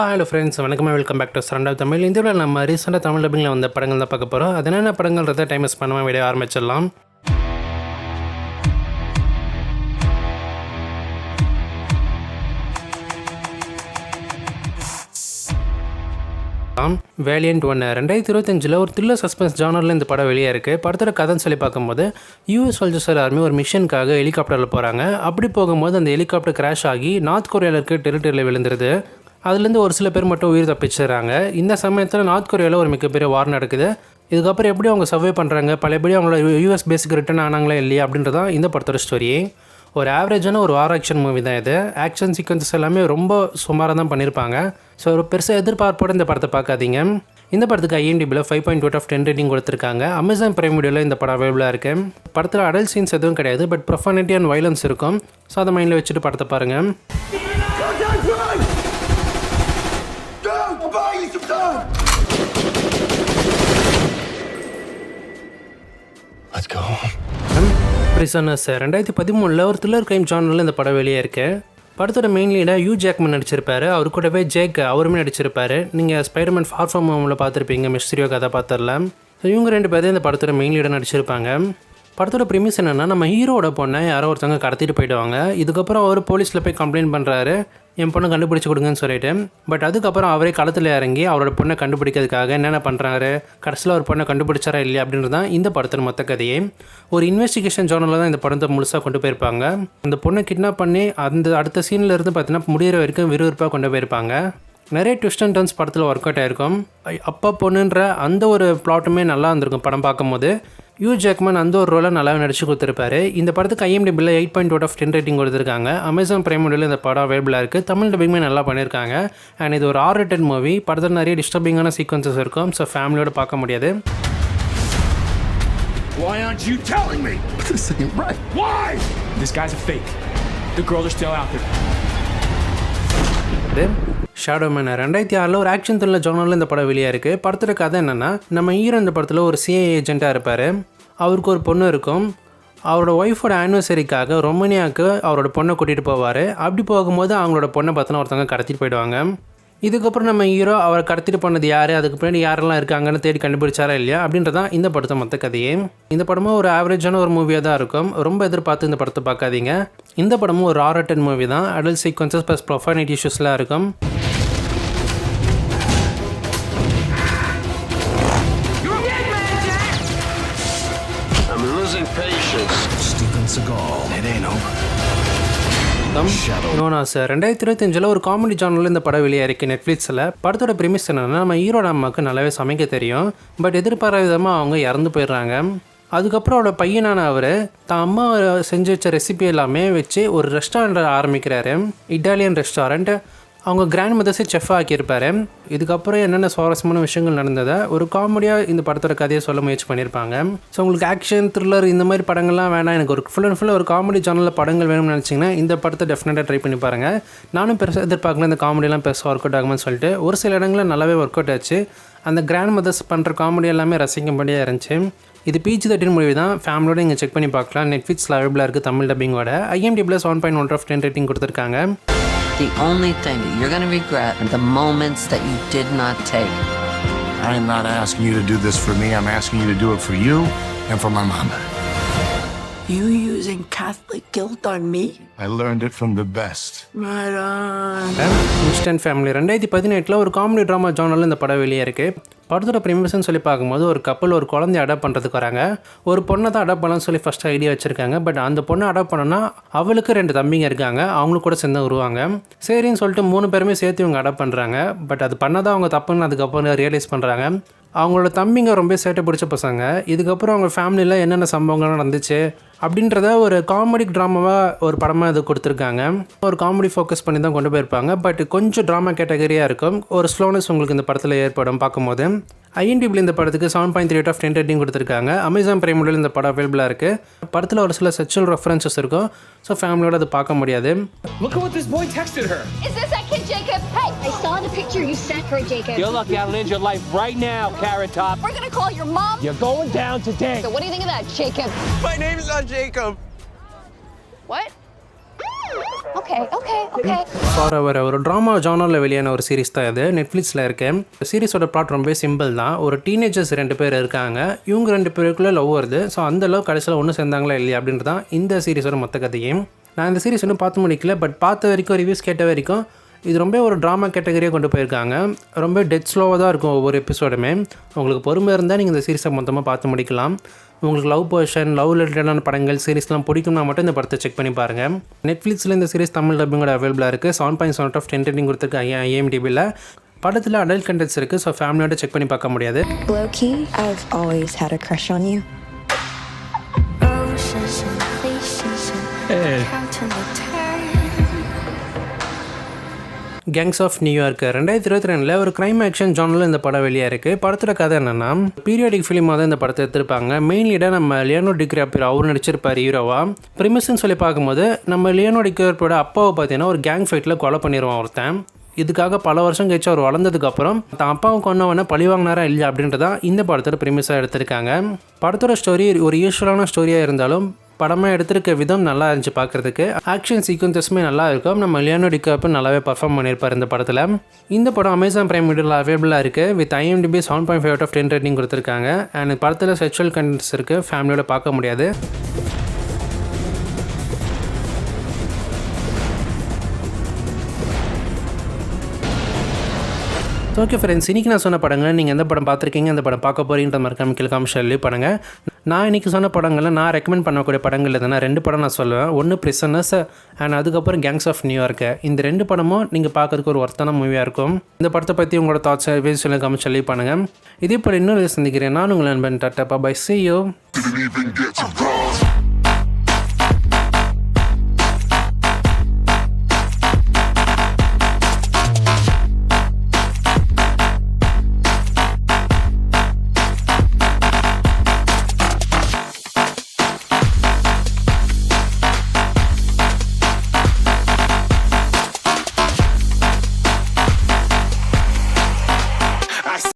Hello friends, வணக்கம். Welcome back to Saranda Tamil. இந்த வீடியோவில் நம்ம ரீசெண்டாக தமிழ் டப்பிங்கில் வந்த படங்கள் தான் பார்க்க போகிறோம். அது என்னென்ன படங்கள்ன்றதை டைம் வேஸ்ட் பண்ணாமல் வீடியோ ஆரம்பிச்சிடலாம். வேலியன்ட் 1 2025 ஒரு த்ரில்லர் சஸ்பென்ஸ் ஜானரில் இந்த படம் வெளியே இருக்குது. படத்தோட கதைன்னு சொல்லி பார்க்கும்போது யூஎஸ் சோல்ஜர்ஸ் ஆர்மி ஒரு மிஷனுக்காக ஹெலிகாப்டரில் போகிறாங்க. அப்படி போகும்போது அந்த ஹெலிகாப்டர் கிராஷ் ஆகி நார்த் கொரியாவில் இருக்க டெரிட்டரியில் விழுந்துருது. அதுலேருந்து ஒரு சில பேர் மட்டும் உயிர் தப்பிச்சிடுறாங்க. இந்த சமயத்தில் நார்த் கொரியாவில் ஒரு மிகப்பெரிய வார் நடக்குது. இதுக்கப்புறம் எப்படி அவங்க சர்வே பண்ணுறாங்க, பழையபடி அவங்களோட யூஎஸ் பேஸுக்கு ரிட்டர்ன் ஆனாங்களா இல்லையா அப்படின்றதான் இந்த படத்தோட ஸ்டோரி. ஒரு ஆவரேஜான ஒரு வார் ஆக்ஷன் மூவி தான் இது. ஆக்ஷன் சீக்வன்சஸ் எல்லாமே ரொம்ப சுமாராக தான் பண்ணியிருப்பாங்க. ஸோ ஒரு பெருசாக எதிர்பார்ப்போடு இந்த படத்தை பார்க்காதீங்க. இந்த படத்துக்கு IMDbல 5.2/10 ரேட்டிங் கொடுத்துருக்காங்க. அமேசான் பிரைம் வீடியோவில் இந்த படம் அவைலபிளாக இருக்குது. படத்தில் அடல்ட் சீன்ஸ் எதுவும் கிடையாது, பட் ப்ரொஃபானிட்டி அண்ட் வைலன்ஸ் இருக்கும். ஸோ அதை மைண்டில் வச்சுட்டு படத்தை பாருங்கள். பிரிசனர்ஸ் 2013 ஒரு த்ரில்லர் கிரைம் ஜானரில் இந்த படம் வெளியே இருக்குது. படத்தோட மெயின் லீடாக ஹியூ ஜாக்மன் நடிச்சிருப்பாரு. அவர் கூடவே ஜேக் அவருமே நடிச்சிருப்பாரு. நீங்கள் ஸ்பைடர்மேன் ஃபார் ஃப்ரம் ஹோமில் பார்த்துருப்பீங்க, மிஸ்டீரியோ கதாபாத்திரத்தில். ஸோ இவங்க ரெண்டு பேரும் இந்த படத்தோட மெயின் லீடாக நடிச்சிருப்பாங்க. படத்தோட ப்ரிமிஸ் என்னென்னா, நம்ம ஹீரோட பொண்ணை யாரோ ஒருத்தவங்க கடத்திட்டு போயிடுவாங்க. இதுக்கப்புறம் அவர் போலீஸில் போய் கம்ப்ளைண்ட் பண்ணுறாரு, என் பொண்ணை கண்டுபிடிச்சி கொடுங்கன்னு சொல்லிட்டு. பட் அதுக்கப்புறம் அவரே களத்தில் இறங்கி அவரோட பொண்ணை கண்டுபிடிக்கிறதுக்காக என்னென்ன பண்ணுறாரு, கடைசியில் ஒரு பொண்ணை கண்டுபிடிச்சாரா இல்லையா அப்படின்றது தான் இந்த படத்தோட மொத்த கதையே. ஒரு இன்வெஸ்டிகேஷன் ஜோனலில் தான் இந்த படத்தை முழுசாக கொண்டு போயிருப்பாங்க. அந்த பொண்ணை கிட்னாப் பண்ணி அந்த அடுத்த சீனில் இருந்து பார்த்தீங்கன்னா முடிகிற வரைக்கும் விறுவிறுப்பாக கொண்டு போயிருப்பாங்க. நிறைய ட்விஸ்ட் அண்ட் டர்ன்ஸ் படத்தில் ஒர்க் அவுட் ஆகிருக்கும். அப்பா பொண்ணுன்ற அந்த ஒரு பிளாட்டுமே நல்லா இருந்திருக்கும் படம் பார்க்கும்போது. ஹியூ ஜாக்மன் அந்த ஒரு ரோலை நல்லாவே நடிச்சு கொடுத்துருப்பாரு. இந்த படத்துக்கு IMDbல 8.2/10 ரேட்டிங் கொடுத்துருக்காங்க. அமேசான் பிரைம் வீடியோவில் இந்த படம் அவைலபிளாக இருக்குது. தமிழ் டப்பிங்குமே நல்லா பண்ணியிருக்காங்க. அண்ட் இது ஒரு R-rated மூவி. படத்தில் நிறைய டிஸ்டர்பிங்கான சீக்வன்சஸ் இருக்கும். ஸோ ஃபேமிலியோட பார்க்க முடியாது. Why aren't you telling me? This ain't right. Why? This guy's a fake. The girls are still out there. Shadow man 2006 ஒரு ஆக்ஷன் த்ரில்லர் ஜானரில் இந்த படம் வெளியே இருக்குது. படத்தோட கதை என்னென்னா, நம்ம ஹீரோ இந்த படத்தில் ஒரு CIA ஏஜென்ட்டாக இருப்பார். அவருக்கு ஒரு பொண்ணு இருக்கும். அவரோட ஒய்ஃபோட ஆனிவர்சரிக்காக ரொமேனியாவுக்கு அவரோட பொண்ணை கூட்டிகிட்டு போவார். அப்படி போகும்போது அவங்களோட பொண்ணை பார்த்தோன்னா ஒருத்தவங்க கடத்திட்டு போயிடுவாங்க. இதுக்கப்புறம் நம்ம ஹீரோ அவரை கடத்திட்டு போனது யார், அதுக்கு பின்னாடி யாரெல்லாம் இருக்காங்கன்னு தேடி கண்டுபிடிச்சாரா இல்லையா அப்படின்றதான் இந்த படத்தை மொத்த கதையே. இந்த படமும் ஒரு ஆவரேஜான ஒரு மூவியாக தான் இருக்கும். ரொம்ப எதிர்பார்த்து இந்த படத்தை பார்க்காதீங்க. இந்த படமும் ஒரு R-rated மூவி தான். அடல்ட் சீக்வன்சஸ் ப்ளஸ் ப்ரொஃபானிட்டி இஷ்யூஸ்லாம் இருக்கும். Steven Seagal. It ain't over. 2025 ஒரு காமெடி ஜானரில் இந்த படம் வெளியே இருக்குது நெட்ஃப்ளிக்ஸில். படத்தோட ப்ரிமிஸ் என்னென்னா, நம்ம ஹீரோட அம்மாவுக்கு நல்லாவே சமைக்க தெரியும். பட் எதிர்பாராத விதமாக அவங்க இறந்து போயிடுறாங்க. அதுக்கப்புறம் அவரோட பையனான அவர் தான் அம்மா செஞ்சு வச்ச ரெசிபி எல்லாமே வச்சு ஒரு ரெஸ்டாரண்ட் ஆரம்பிக்கிறாரு, இட்டாலியன் ரெஸ்டாரண்ட். அவங்க கிராண்ட் மதர்ஸே செஃப் ஆக்கியிருப்பார். இதுக்கப்புறம் என்னென்ன சுவாரஸ்யமான விஷயங்கள் நடந்ததை ஒரு காமெடியாக இந்த படத்தோட கதையை சொல்ல முயற்சி பண்ணியிருப்பாங்க. ஸோ உங்களுக்கு ஆக்ஷன் த்ரில்லர் இந்த மாதிரி படங்கள்லாம் வேணாம், எனக்கு ஒரு ஃபுல் அண்ட் ஃபுல்லாக ஒரு காமெடி ஜானலில் படங்கள் வேணும்னு நினச்சிங்கன்னா இந்த படத்தை டெஃபினட்டாக ட்ரை பண்ணி பாருங்கள். நானும் பெருசாக எதிர்பார்க்கல இந்த காமெடியெல்லாம் பெருசாக ஒர்க் அவுட் ஆகும்னு சொல்லிட்டு. ஒரு சில இடங்களில் நல்லாவே ஒர்க் அவுட் ஆச்சு. அந்த கிராண்ட் மதர்ஸ் பண்ணுற காமெடி எல்லாமே ரசிக்கும்படியாக இருந்துச்சு. இது PG-13 மூவி தான். ஃபேமிலியோட இங்கே செக் பண்ணி பார்க்கலாம். நெட்ஃப்ளிக்ஸில் அவைலபிளாக இருக்குது தமிழ் டப்பிங்கோட. IMDbல 7.1/10 ரேட்டிங் கொடுத்துருக்காங்க. The only thing that you're going to regret are the moments that you did not take. I am not asking you to do this for me. I'm asking you to do it for you and for my mama. You using Catholic guilt on me? I learned it from the best. Right on. Instant family 2018 ஒரு comedy drama ஜானரில் இந்த படம் வெளியே இருக்குது. படத்தோட ப்ரிமிஸ்ன்னு சொல்லி பார்க்கும்போது ஒரு கப்பல் ஒரு குழந்தைய அடாப்ட் பண்ணுறதுக்கு வராங்க. ஒரு பொண்ணை தான் அடாப்ட் பண்ணலாம்னு சொல்லி ஃபஸ்ட்டு ஐடியா வச்சுருக்காங்க. பட் அந்த பொண்ணை அடாப்ட் பண்ணோன்னா அவளுக்கு 2 தம்பிங்க இருக்காங்க, அவங்களுக்கு கூட சேர்ந்து வருவாங்க. சரின்னு சொல்லிட்டு 3 பேருமே சேர்த்து இவங்க அடாப்ட் பண்ணுறாங்க. பட் அது பண்ணதான் அவங்க தப்புன்னு அதுக்கப்புறம் ரியலைஸ் பண்ணுறாங்க. அவங்களோட தம்பிங்க ரொம்ப சேட்டை பிடிச்ச பசங்க. இதுக்கப்புறம் அவங்க ஃபேமிலியில் என்னென்ன சம்பவங்கள் நடந்துச்சு அப்படின்றத ஒரு காமெடி ட்ராமாவாக ஒரு படமாக இது கொடுத்துருக்காங்க. ஒரு காமெடி ஃபோக்கஸ் பண்ணி தான் கொண்டு போயிருப்பாங்க. பட் கொஞ்சம் ட்ராமா கேட்டகரியாக இருக்கும். ஒரு ஸ்லோனஸ் உங்களுக்கு இந்த படத்தில் ஏற்படும் பார்க்கும்போது. IMDbல இந்த படத்துக்கு 7.3/10 ரேட்டிங் கொடுத்துருக்காங்க. அமேசான் பிரைம் வீடியோவில் இந்த படம் அவைலபிளாக இருக்குது. படத்தில் ஒரு சில செக்ஷுவல் ரெஃபரன்சஸ் இருக்கும். ஸோ ஃபேமிலியோட அது பார்க்க முடியாது. Look at what this boy texted her. Is this that kid Jacob? Hey, I saw the picture you sent her, Jacob. You're lucky I don't end your life right now, Carrot Top. We're gonna call your mom. You're going down today. So what do you think of that, Jacob? My name's not Jacob. What? Okay. For அவர் ஒரு drama ஜானரில் வெளியான ஒரு series தான் இது, நெட்ஃப்ளிக்ஸில் இருக்கு. சீரிஸோட plot ரொம்பவே simple தான். ஒரு டீனேஜர்ஸ் 2 பேர் இருக்காங்க. இவங்க 2 பேருக்குள்ளே லவ் வருது. ஸோ அந்த லவ் கடைசியில் ஒன்று சேர்ந்தாங்களா இல்லையா அப்படின்றது தான் இந்த சீரிஸோட மொத்த கதையும். நான் இந்த சீரிஸ் இன்னும் பார்த்து முடிக்கல, பட் பார்த்த வரைக்கும் ரிவ்யூஸ் கேட்ட வரைக்கும் இது ரொம்ப ஒரு ட்ராமா கேட்டகரியாக கொண்டு போயிருக்காங்க. ரொம்ப டெட் ஸ்லோவாக தான் இருக்கும் ஒவ்வொரு எபிசோடுமே. உங்களுக்கு பொறுமை இருந்தால் நீங்கள் இந்த சீரிஸை மொத்தமாக பார்த்து முடிக்கலாம். உங்களுக்கு லவ் போர்ஷன், லவ் ரிலேட்டடான படங்கள், சீரிஸ்லாம் பிடிக்கும்னா மட்டும் இந்த படத்தை செக் பண்ணி பாருங்கள். நெட்ஃப்ளிக்ஸில் இந்த சீரிஸ் தமிழ் டப்பிங்கோட அவைலபிளாக இருக்குது. 7.7 out of 10 ரேட்டிங் கொடுத்துருக்கு IMDbல. படத்தில் அடல்ட் கண்டென்ட்ஸ் இருக்குது, ஸோ ஃபேமிலியோட செக் பண்ணி பார்க்க முடியாது. Low-key, I've always had a crush on you. Gangs of New York 2022 ஒரு கிரைம் ஆக்ஷன் ஜானரில் இந்த படம் வெளியாக இருக்குது. படத்தோட கதை என்னென்னா, பீரியாடிக் ஃபிலிமாக தான் இந்த படத்தை எடுத்திருப்பாங்க. மெயின் லீடாக நம்ம லியோனோ டிகாப்ரியோ அவர் நடிச்சிருப்பார் ஹீரோவா. ப்ரிமிஸ்ன்னு சொல்லி பார்க்கும்போது நம்ம லியோனோ டிகாப்ரியோட அப்பாவை பார்த்தீங்கன்னா ஒரு கேங் ஃபைட்டில் கொலை பண்ணிடுவான் ஒருத்தன். இதுக்காக பல வருஷம் கழிச்சு அவர் வளர்ந்ததுக்கப்புறம் தான் அப்பாவை கொண்டவனை பழி வாங்கினாரா இல்லையா அப்படின்றதான் இந்த படத்தோட ப்ரிமிஸாக எடுத்திருக்காங்க. படத்தோட ஸ்டோரி ஒரு யூஸ்வலான ஸ்டோரியாக இருந்தாலும் படமாக எடுத்திருக்க விதம் நல்லா இருந்துச்சு பார்க்குறதுக்கு. ஆக்ஷன் சீக்வன்சஸுமே நல்லா இருக்கும். நம்ம லியோனோ டிகாப்ரியோ நல்லாவே பர்ஃபார்ம் பண்ணியிருப்பார் இந்த படத்தில். இந்த படம் அமேசான் பிரைம் வீடியோவில் அவைலபிளாக இருக்குது. With IMDb 7.5 out of 10 rating கொடுத்துருக்காங்க. அண்ட் படத்தில் செக்ஷுவல் கண்டென்ட்ஸ் இருக்குது, ஃபேமிலியோட பார்க்க முடியாது. ஓகே ஃப்ரெண்ட்ஸ், இன்றைக்கி நான் சொன்ன படங்கள் நீங்கள் எந்த படம் பார்த்துருக்கீங்க, அந்த படம் பார்க்க போகிறீன்ற மாதிரி கமெண்ட்ல காமிச்சு லீவ் பண்ணுங்கள். நான் இன்றைக்கி சொன்ன படங்களில் நான் ரெக்கமெண்ட் பண்ணக்கூடிய படங்கள் எதுனா 2 படம் நான் சொல்லுவேன். ஒன்று பிரிசனர்ஸ் அண்ட் அதுக்கப்புறம் கேங்ஸ் ஆஃப் நியூயார்க். இந்த 2 படமும் நீங்கள் பார்க்கறதுக்கு ஒரு ஒர்த்தான மூவியாக இருக்கும். இந்த படத்தை பற்றி உங்களோட தாட்ஸ் ரிவ்யூஸ் எல்லாம் காமிச்சு லீவ் பண்ணுங்கள். இதே போல் இன்னொரு சந்திக்கிறேன். நான் உங்களை நண்பன் டாட்டா, பை, see you.